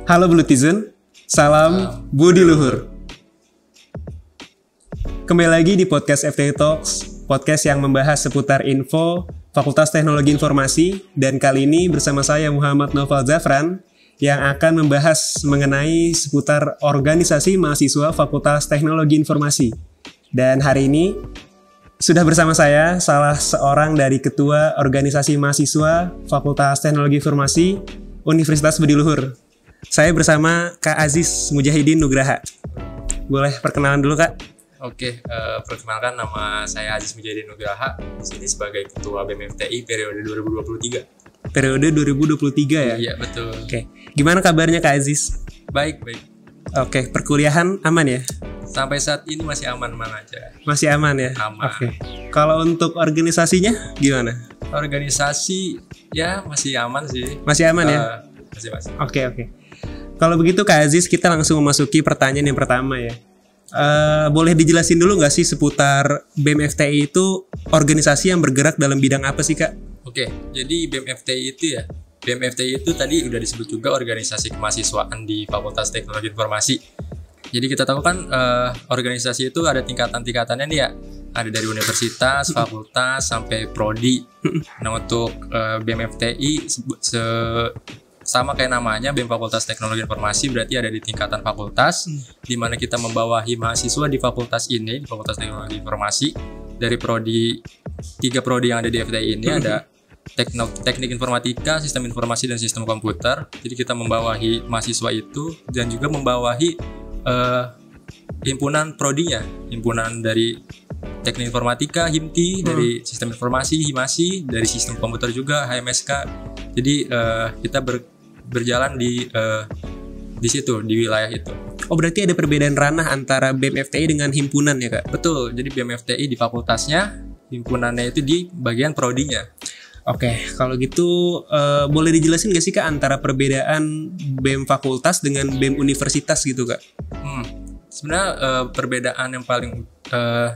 Halo Blutizen, salam Budi Luhur. Kembali lagi di podcast FTI Talks, podcast yang membahas seputar info Fakultas Teknologi Informasi, dan kali ini bersama saya Muhammad Noval Zafran yang akan membahas mengenai seputar organisasi mahasiswa Fakultas Teknologi Informasi. Dan hari ini sudah bersama saya salah seorang dari ketua organisasi mahasiswa Fakultas Teknologi Informasi Universitas Budi Luhur. Saya bersama Kak Aziz Mujahidin Nugraha. Boleh perkenalan dulu, Kak? Oke, perkenalkan nama saya Aziz Mujahidin Nugraha. Di sini sebagai Ketua BEM FTI periode 2023. Periode 2023 ya? Iya, betul. Oke. Gimana kabarnya, Kak Aziz? Baik. Oke, perkuliahan aman ya? Sampai saat ini masih aman-aman aja. Masih aman ya? Aman. Oke. Kalau untuk organisasinya gimana? Organisasi ya masih aman sih. Masih aman ya? Masih. Oke. Kalau begitu Kak Aziz, kita langsung memasuki pertanyaan yang pertama ya. Boleh dijelasin dulu nggak sih seputar BEM FTI itu organisasi yang bergerak dalam bidang apa sih, Kak? Oke, jadi BEM FTI itu ya. BEM FTI itu tadi udah disebut juga organisasi kemahasiswaan di Fakultas Teknologi Informasi. Jadi kita tahu kan organisasi itu ada tingkatan-tingkatannya nih ya. Ada dari universitas, fakultas, sampai prodi. Nah untuk BEM FTI sama kayak namanya, BEM Fakultas Teknologi Informasi, berarti ada di tingkatan fakultas, di mana kita membawahi mahasiswa di fakultas ini, di Fakultas Teknologi Informasi. Dari prodi, 3 prodi yang ada di FTI ini ada teknik informatika, sistem informasi, dan sistem komputer. Jadi kita membawahi mahasiswa itu, dan juga membawahi himpunan prodinya, himpunan dari teknik informatika, HIMTI, dari sistem informasi, HIMASI, dari sistem komputer juga, HMSK. Jadi kita berjalan di situ, di wilayah itu. Oh, berarti ada perbedaan ranah antara BEM FTI dengan himpunan ya, Kak? Betul, jadi BEM FTI di fakultasnya, himpunannya itu di bagian prodinya. Oke, kalau gitu boleh dijelasin gak sih, Kak, antara perbedaan BEM fakultas dengan BEM universitas gitu, Kak? Sebenarnya perbedaan yang paling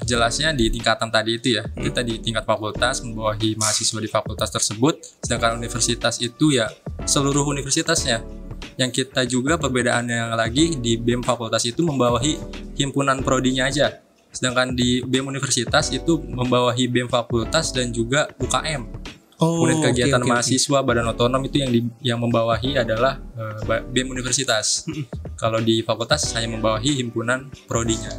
jelasnya di tingkatan tadi itu ya. Kita di tingkat fakultas membawahi mahasiswa di fakultas tersebut, sedangkan universitas itu ya seluruh universitasnya. Yang kita juga perbedaannya lagi di BEM fakultas itu membawahi himpunan prodinya aja. Sedangkan di BEM universitas itu membawahi BEM fakultas dan juga UKM. Unit kegiatan mahasiswa Badan Otonom itu yang membawahi adalah BEM universitas. Kalau di fakultas hanya membawahi himpunan prodinya.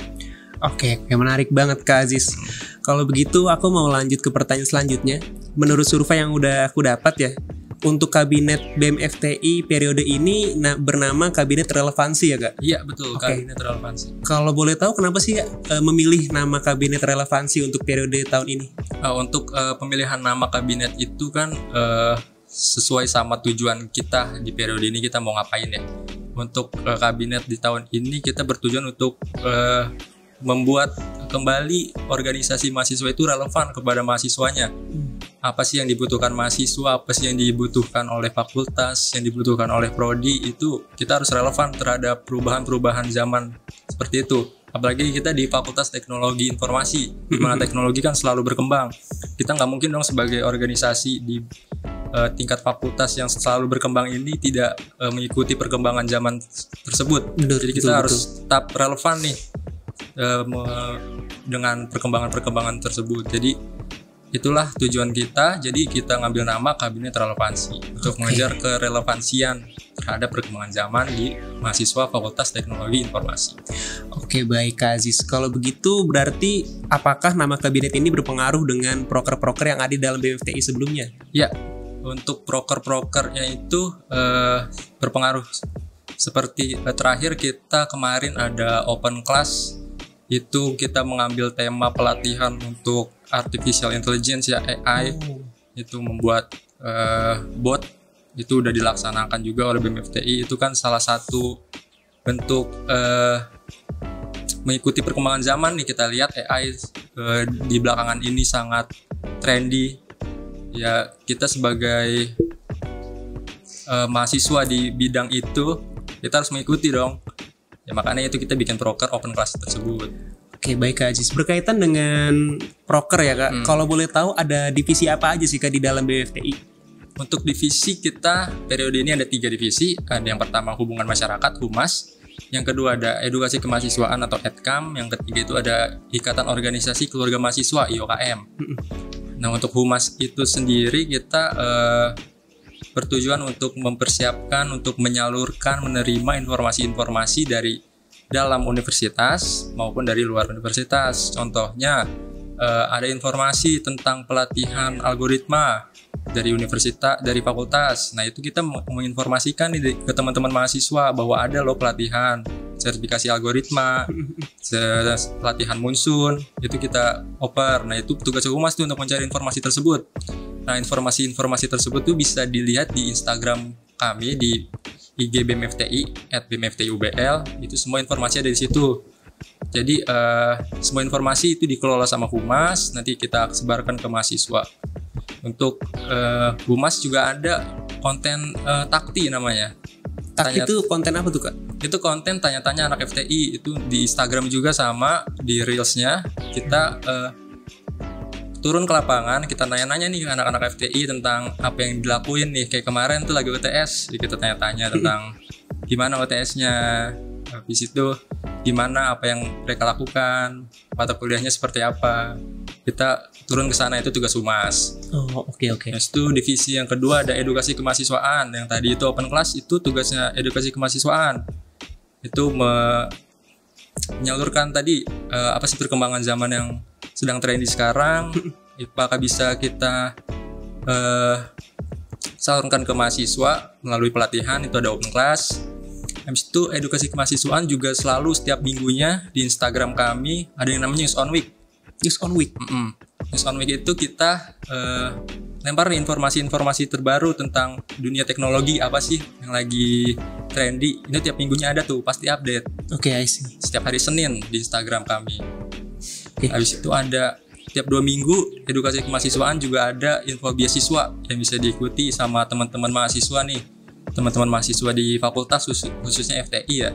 Oke, menarik banget Kak Aziz. Kalau begitu aku mau lanjut ke pertanyaan selanjutnya. Menurut survei yang udah aku dapat ya, untuk kabinet BEM FTI periode ini bernama kabinet relevansi ya, Kak? Iya, betul, kabinet relevansi. Kalau boleh tahu kenapa sih memilih nama kabinet relevansi untuk periode tahun ini? Untuk pemilihan nama kabinet itu kan sesuai sama tujuan kita di periode ini, kita mau ngapain ya. Untuk kabinet di tahun ini kita bertujuan untuk membuat kembali organisasi mahasiswa itu relevan kepada mahasiswanya. Apa sih yang dibutuhkan mahasiswa, apa sih yang dibutuhkan oleh fakultas, yang dibutuhkan oleh prodi, itu kita harus relevan terhadap perubahan-perubahan zaman seperti itu. Apalagi kita di Fakultas Teknologi Informasi, di mana teknologi kan selalu berkembang. Kita nggak mungkin dong sebagai organisasi di tingkat fakultas yang selalu berkembang ini tidak mengikuti perkembangan zaman tersebut. Jadi kita harus tetap relevan nih dengan perkembangan tersebut. Jadi itulah tujuan kita. Jadi kita ngambil nama kabinet relevansi untuk mengejar kerelevansian terhadap perkembangan zaman di mahasiswa Fakultas Teknologi Informasi. Oke, baik Kak Aziz. Kalau begitu berarti apakah nama kabinet ini berpengaruh dengan proker-proker yang ada di dalam BEM FTI sebelumnya? Ya, untuk proker-prokernya itu berpengaruh. Seperti terakhir kita kemarin ada open class, itu kita mengambil tema pelatihan untuk artificial intelligence ya, AI. Itu membuat bot, itu udah dilaksanakan juga oleh BEM FTI. Itu kan salah satu bentuk mengikuti perkembangan zaman nih. Kita lihat AI di belakangan ini sangat trendy ya. Kita sebagai mahasiswa di bidang itu, kita harus mengikuti dong ya. Makanya itu kita bikin proker open class tersebut. Oke, baik Kak Aziz. Berkaitan dengan proker ya Kak, kalau boleh tahu ada divisi apa aja sih Kak di dalam BMFTI? Untuk divisi kita periode ini ada 3 divisi. Ada yang pertama hubungan masyarakat, Humas. Yang kedua ada edukasi kemahasiswaan atau EDKAM. Yang ketiga itu ada Ikatan Organisasi Keluarga Mahasiswa IOKM. Nah, untuk Humas itu sendiri kita bertujuan untuk mempersiapkan, untuk menyalurkan, menerima informasi-informasi dari dalam universitas maupun dari luar universitas. Contohnya ada informasi tentang pelatihan algoritma dari universitas, dari fakultas. Nah, itu kita menginformasikan ke teman-teman mahasiswa bahwa ada loh pelatihan sertifikasi algoritma, pelatihan Munsun, itu kita oper. Nah, itu tugas Humas tuh untuk mencari informasi tersebut. Nah, informasi-informasi tersebut tuh bisa dilihat di Instagram kami di IG BMFTI @BMFTIUBL. Itu semua informasi ada di situ. Jadi semua informasi itu dikelola sama Humas, nanti kita sebarkan ke mahasiswa. Untuk Humas juga ada konten takti namanya. Itu konten apa tuh Kak? Itu konten tanya-tanya anak FTI, itu di Instagram juga sama, di Reels-nya kita turun ke lapangan, kita nanya-nanya nih anak-anak FTI tentang apa yang dilakuin nih. Kayak kemarin tuh lagi UTS, kita tanya-tanya tentang gimana UTS-nya, habis itu gimana apa yang mereka lakukan, mata kuliahnya seperti apa. Kita turun ke sana, itu tugas Humas. Oh, oke. Terus itu divisi yang kedua ada edukasi kemahasiswaan. Yang tadi itu open class, itu tugasnya edukasi kemahasiswaan. Itu menyalurkan tadi apa sih perkembangan zaman yang sedang trendy sekarang, apakah bisa kita salurkan ke mahasiswa melalui pelatihan, itu ada open class. Habis itu edukasi kemahasiswaan juga selalu setiap minggunya di Instagram kami ada yang namanya News on Week. News on Week. News on Week itu kita lempar informasi-informasi terbaru tentang dunia teknologi, apa sih yang lagi trendy. Ini tiap minggunya ada tuh, pasti update. Oke, I see. Setiap hari Senin di Instagram kami. Habis itu ada tiap 2 minggu edukasi kemahasiswaan juga ada info beasiswa yang bisa diikuti sama teman-teman mahasiswa nih. Teman-teman mahasiswa di fakultas khususnya FTI ya.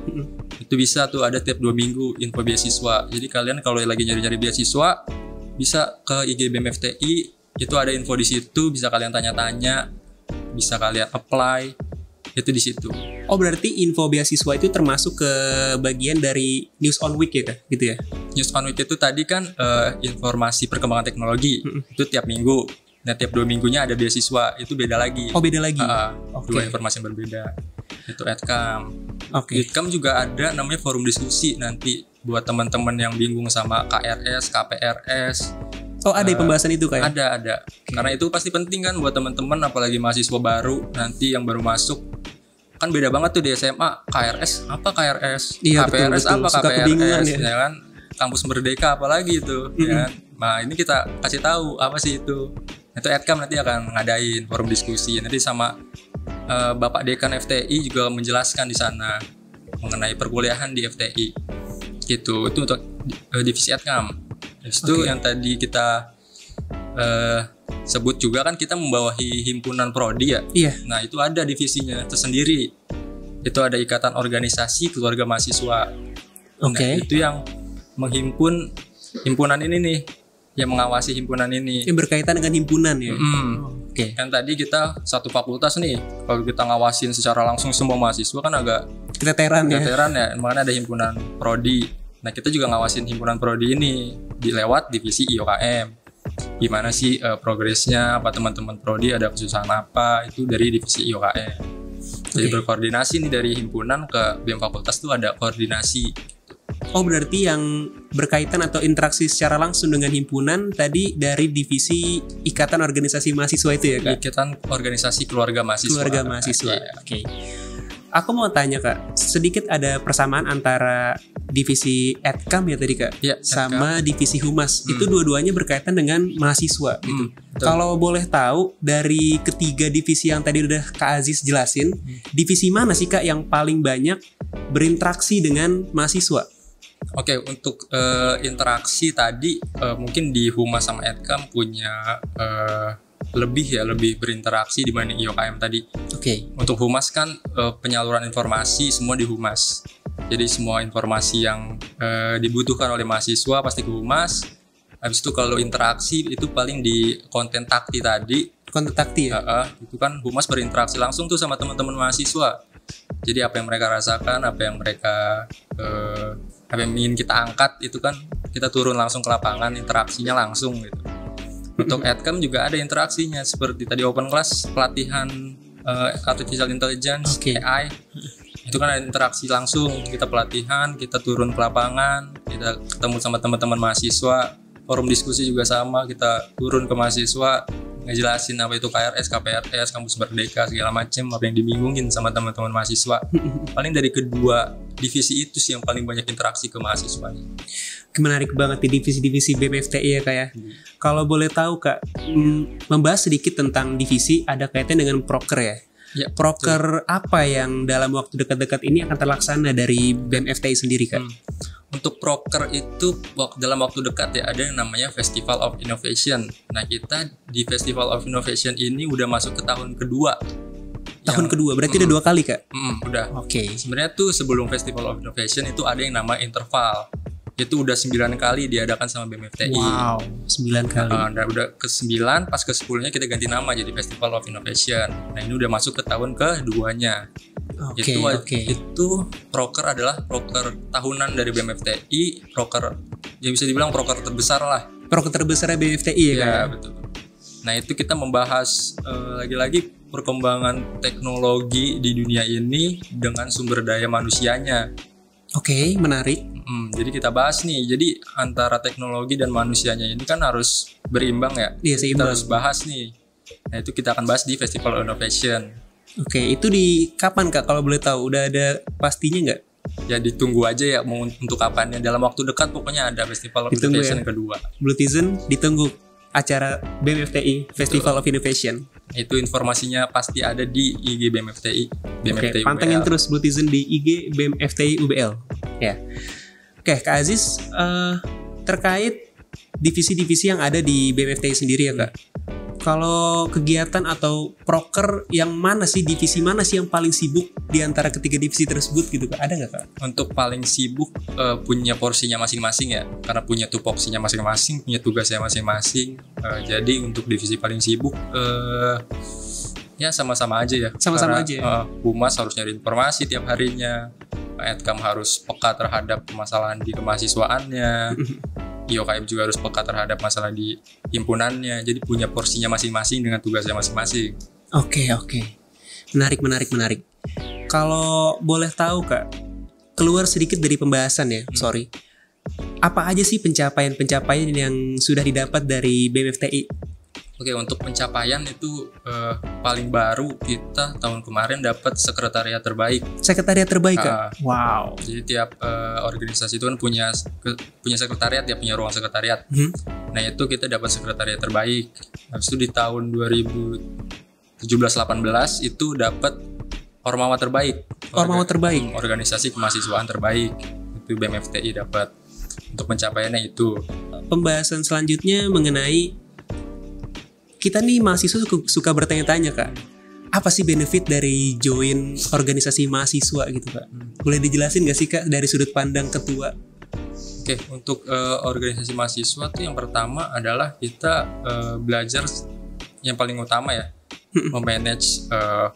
Itu bisa tuh ada tiap 2 minggu info beasiswa. Jadi kalian kalau lagi nyari-nyari beasiswa bisa ke IG BMFTI, itu ada info di situ, bisa kalian tanya-tanya, bisa kalian apply. Itu di situ. Oh, berarti info beasiswa itu termasuk ke bagian dari News on Week ya Kak? Gitu ya? News on Week itu tadi kan informasi perkembangan teknologi. Itu tiap minggu. Nah, tiap 2 minggunya ada beasiswa. Itu beda lagi. Oh, beda lagi? Dua informasi yang berbeda. Itu EDKAM. Oke. EDKAM juga ada namanya forum diskusi nanti buat teman-teman yang bingung sama KRS, KPRS. Oh, ada pembahasan itu Kak? Ada. Karena itu pasti penting kan buat teman-teman, apalagi mahasiswa baru nanti yang baru masuk. Kan beda banget tuh di SMA, KRS apa KRS, iya, KPRS betul. apa Suka KPRS, ya kan? Kampus Merdeka apalagi itu, ya kan? Nah, ini kita kasih tahu apa sih itu. Itu EDKAM nanti akan ngadain forum diskusi nanti sama Bapak Dekan FTI juga menjelaskan di sana mengenai perkuliahan di FTI. Gitu. Itu untuk divisi EDKAM. Itu yang tadi kita sebut juga kan kita membawahi himpunan prodi ya. Iya. Nah, itu ada divisinya tersendiri. Itu ada Ikatan Organisasi Keluarga Mahasiswa. Oke. Nah, itu yang menghimpun himpunan ini nih, yang mengawasi himpunan ini. Yang berkaitan dengan himpunan ya. Oke. Kan tadi kita satu fakultas nih. Kalau kita ngawasin secara langsung semua mahasiswa kan agak keteteran ya. Makanya ada himpunan prodi. Nah, kita juga ngawasin himpunan prodi ini lewat divisi IOKM. Gimana sih progresnya, apa teman-teman prodi ada kesusahan apa, itu dari divisi IOKM. Jadi berkoordinasi nih dari himpunan ke BEM fakultas tuh ada koordinasi. Oh, berarti yang berkaitan atau interaksi secara langsung dengan himpunan tadi dari divisi Ikatan Organisasi Mahasiswa itu ya Kak? Ikatan Organisasi Keluarga Mahasiswa. Keluarga Mahasiswa. Oke. Aku mau tanya Kak, sedikit ada persamaan antara divisi EDKAM ya tadi Kak, ya, sama divisi Humas. Itu dua-duanya berkaitan dengan mahasiswa gitu. Kalau boleh tahu dari ketiga divisi yang tadi udah Kak Aziz jelasin, divisi mana sih Kak yang paling banyak berinteraksi dengan mahasiswa? Oke, untuk interaksi tadi mungkin di Humas sama EDKAM punya lebih berinteraksi dibanding IOKM tadi. Oke. Untuk Humas kan penyaluran informasi semua di Humas. Jadi semua informasi yang dibutuhkan oleh mahasiswa pasti ke Humas. Habis itu kalau interaksi itu paling di konten takti tadi. Konten takti ya? Itu kan Humas berinteraksi langsung tuh sama teman-teman mahasiswa. Jadi apa yang mereka rasakan, apa yang ingin kita angkat itu kan kita turun langsung ke lapangan, interaksinya langsung gitu. Untuk Adcam juga ada interaksinya seperti tadi open class, pelatihan artificial intelligence, AI. Itu kan ada interaksi langsung, kita pelatihan, kita turun ke lapangan, kita ketemu sama teman-teman mahasiswa, forum diskusi juga sama, kita turun ke mahasiswa, ngejelasin apa itu KRS, KPRS, Kampus Merdeka, segala macam, apa yang dibingungin sama teman-teman mahasiswa. Paling dari kedua divisi itu sih yang paling banyak interaksi ke mahasiswanya. Menarik banget di divisi-divisi BMFTI ya Kak ya. Kalau boleh tahu Kak, membahas sedikit tentang divisi, ada kaitan dengan proker ya. Ya, proker apa yang dalam waktu dekat-dekat ini akan terlaksana dari BMFTI sendiri Kak? Untuk proker itu dalam waktu dekat ya ada yang namanya Festival of Innovation. Nah kita di Festival of Innovation ini udah masuk ke tahun kedua. Tahun kedua, berarti udah 2 kali Kak? Udah. Oke. Sebenarnya tuh sebelum Festival of Innovation itu ada yang nama interval. Itu udah 9 kali diadakan sama BMFTI. Wow, 9 kali. Udah ke-9, pas ke-10-nya kita ganti nama jadi Festival of Innovation. Nah ini udah masuk ke tahun keduanya. Itu proker adalah proker tahunan dari BMFTI, proker yang bisa dibilang proker terbesar lah. Proker terbesar BMFTI ya kan? Ya betul. Nah itu kita membahas lagi-lagi perkembangan teknologi di dunia ini dengan sumber daya manusianya. Oke, menarik. Jadi kita bahas nih, jadi antara teknologi dan manusianya ini kan harus berimbang ya. Iya, seimbang. Kita harus bahas nih. Nah itu kita akan bahas di Festival of Innovation. Oke, itu di kapan Kak kalau boleh tahu? Udah ada pastinya nggak? Ya ditunggu aja ya mau untuk kapannya. Dalam waktu dekat pokoknya ada Festival of Innovation kedua. Bluetizen ditunggu acara BMFTI Festival of Innovation. Itu informasinya pasti ada di IG BMFTI. Oke, pantengin terus Bluetizen di IG BMFTI UBL. Ya. Oke, Kak Aziz, terkait divisi-divisi yang ada di BMFTI sendiri ya Kak. Kalau kegiatan atau proker yang mana sih, divisi mana sih yang paling sibuk di antara ketiga divisi tersebut gitu Kak? Ada nggak Kak? Untuk paling sibuk punya porsinya masing-masing ya, karena punya tupoksinya masing-masing, punya tugasnya masing-masing. Jadi untuk divisi paling sibuk ya sama-sama aja ya. Sama-sama aja. Humas harus nyari informasi tiap harinya. Adcam harus peka terhadap permasalahan di kemahasiswaannya. IOKM juga harus peka terhadap masalah di himpunannya. Jadi punya porsinya masing-masing dengan tugasnya masing-masing. Oke. Menarik. Kalau boleh tahu Kak, keluar sedikit dari pembahasan ya, sorry. Apa aja sih pencapaian yang sudah didapat dari BMFTI? Oke, untuk pencapaian itu paling baru kita tahun kemarin dapat sekretariat terbaik. Sekretariat terbaik Kak? Wow. Jadi tiap organisasi itu kan punya sekretariat, dia punya ruang sekretariat. Nah itu kita dapat sekretariat terbaik. Habis itu di tahun 2017-18 itu dapat Ormawa terbaik. Ormawa terbaik. Organisasi kemahasiswaan terbaik. Itu BMFTI dapat. Untuk pencapaiannya itu. Pembahasan selanjutnya mengenai kita nih mahasiswa suka bertanya-tanya Kak, apa sih benefit dari join organisasi mahasiswa gitu Kak? Boleh dijelasin gak sih Kak dari sudut pandang ketua? Oke, untuk organisasi mahasiswa tuh yang pertama adalah kita belajar yang paling utama ya, memanage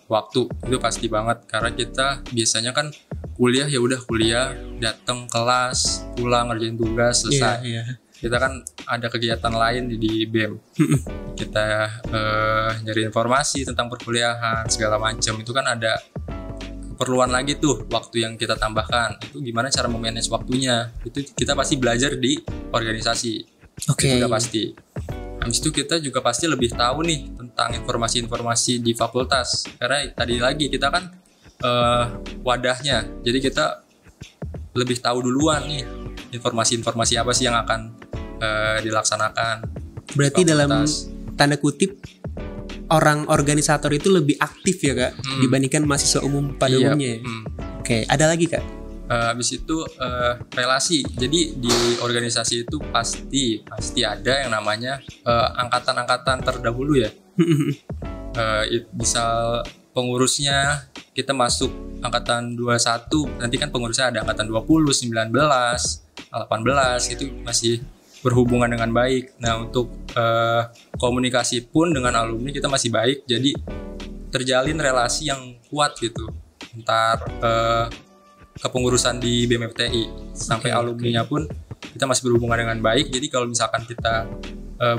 waktu. Itu pasti banget karena kita biasanya kan kuliah ya udah kuliah, datang kelas, pulang ngerjain tugas, selesai. Yeah. Kita kan ada kegiatan lain di BEM. Kita nyari informasi tentang perkuliahan segala macam. Itu kan ada keperluan lagi tuh waktu yang kita tambahkan. Itu gimana cara memanage waktunya? Itu kita pasti belajar di organisasi. Oke. Itu udah pasti. Habis itu kita juga pasti lebih tahu nih tentang informasi-informasi di fakultas. Karena tadi lagi kita kan wadahnya. Jadi kita lebih tahu duluan nih informasi-informasi apa sih yang akan dilaksanakan. Berarti dalam tanda kutip orang organisator itu lebih aktif ya Kak dibandingkan mahasiswa umum pada umumnya ya? Oke, ada lagi Kak? Habis itu relasi. Jadi di organisasi itu pasti ada yang namanya angkatan-angkatan terdahulu ya. Misal pengurusnya kita masuk angkatan 21, nanti kan pengurusnya ada angkatan 20, 19, 18 itu masih berhubungan dengan baik. Nah untuk komunikasi pun dengan alumni kita masih baik, jadi terjalin relasi yang kuat gitu antar kepengurusan di BEM FTI sampai alumninya pun kita masih berhubungan dengan baik. Jadi kalau misalkan kita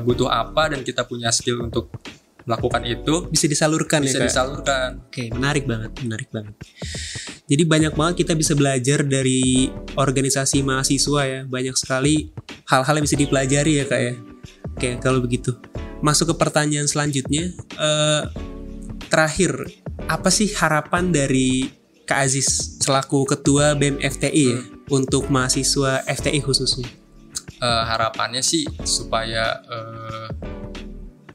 butuh apa dan kita punya skill untuk melakukan itu bisa disalurkan. Oke, menarik banget. Jadi banyak banget kita bisa belajar dari organisasi mahasiswa ya. Banyak sekali hal-hal yang bisa dipelajari ya Kak ya. Oke, kalau begitu masuk ke pertanyaan selanjutnya. Terakhir, apa sih harapan dari Kak Aziz selaku ketua BEM FTI ya untuk mahasiswa FTI khususnya? Harapannya sih supaya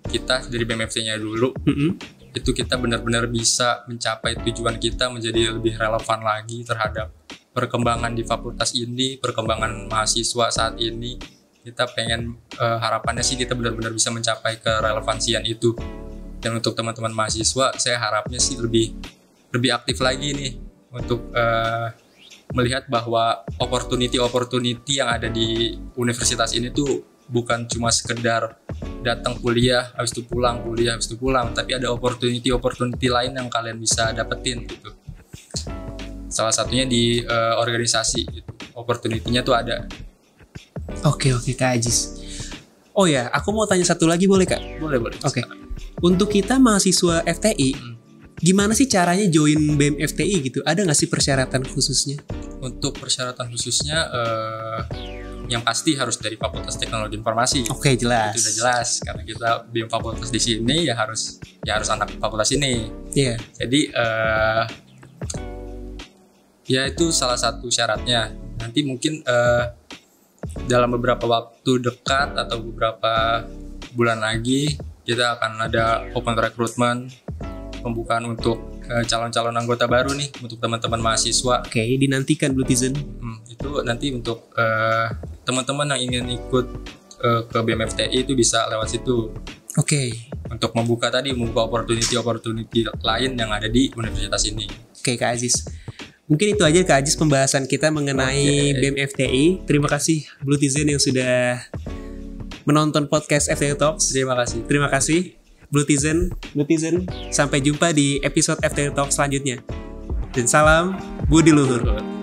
kita dari BEM FTI-nya dulu itu kita benar-benar bisa mencapai tujuan kita menjadi lebih relevan lagi terhadap perkembangan di fakultas ini, perkembangan mahasiswa saat ini. Kita pengen harapannya sih kita benar-benar bisa mencapai kerelevansian itu. Dan untuk teman-teman mahasiswa, saya harapnya sih lebih aktif lagi nih untuk melihat bahwa opportunity yang ada di universitas ini tuh bukan cuma sekedar datang kuliah, habis itu pulang, tapi ada opportunity lain yang kalian bisa dapetin gitu. Salah satunya di organisasi gitu. Opportunity-nya tuh ada. Oke Kak Aziz. Oh ya, aku mau tanya satu lagi boleh Kak? Boleh. Oke. Untuk kita mahasiswa FTI, gimana sih caranya join BEM FTI gitu? Ada nggak sih persyaratan khususnya? Untuk persyaratan khususnya, yang pasti harus dari Fakultas Teknologi Informasi. Oke, jelas. Itu udah jelas karena kita BEM fakultas di sini ya harus anak fakultas ini. Iya. Yeah. Jadi ya itu salah satu syaratnya. Nanti mungkin dalam beberapa waktu dekat atau beberapa bulan lagi kita akan ada open recruitment, pembukaan untuk calon-calon anggota baru nih untuk teman-teman mahasiswa. Oke, dinantikan Blutizen. Itu nanti untuk teman-teman yang ingin ikut ke BEM FTI itu bisa lewat situ. Oke. Untuk membuka opportunity lain yang ada di universitas ini. Oke, Kak Aziz. Mungkin itu aja Kak Aziz pembahasan kita mengenai BEM FTI. Terima kasih Blutizen yang sudah menonton podcast FTI Talks. Terima kasih Blutizen. Sampai jumpa di episode FTI Talks selanjutnya. Dan salam Budi Luhur.